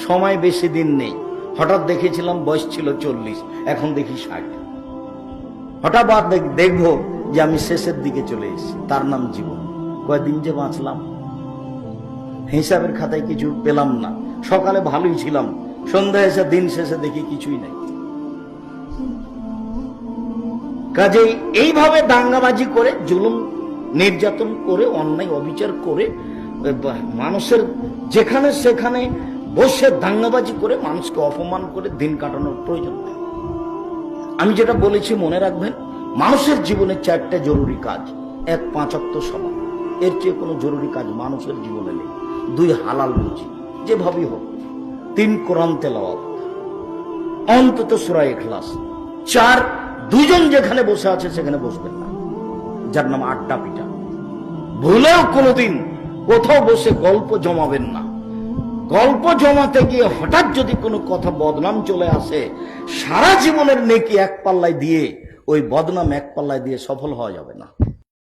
সময় বেশি দিন নেই। হঠাৎ দেখেছিলাম বয়স ছিল 40, এখন দেখি 60। হঠাৎ দেখবো যে আমি শেষের দিকে চলে এসেছি। তার নাম জীবন। কয়দিন যে বাঁচলাম, হিসাবের খাতায় কিছু পেলাম না। সকালে ভালোই ছিলাম, সন্ধ্যা এসে দিন শেষে দেখি কিছুই নাই। কাজেই এইভাবে দাঙ্গাবাজি করে, জুলুম নির্যাতন করে, অন্যায় অবিচার করে, মানুষের যেখানে সেখানে বসে দাঙ্গাবাজি করে, মানুষকে অপমান করে দিন কাটানোর প্রয়োজন নেই। আমি যেটা বলেছি মনে রাখবেন, মানুষের জীবনে 4টা জরুরি কাজ। 1, 5 ওয়াক্ত সালাত। এর চেয়ে কোনো জরুরি কাজ মানুষের জীবনে নেই। 2, হালাল রুজি যেভাবেই হোক। 3, কোরআন তেলাওয়াত, অন্তত সূরা ইখলাস। 4, দুজন যেখানে বসে আছে সেখানে বসবেন না, যার নাম আড্ডা পিটা। ভুলেও কোনোদিন কোথাও বসে গল্প জমাবেন না। গল্প জমাতে গিয়ে হঠাৎ যদি কোনো কথা বদনাম চলে আসে, সারা জীবনের নেকি এক পাল্লায় দিয়ে ওই বদনাম এক পাল্লায় দিয়ে সফল হওয়া যাবে না।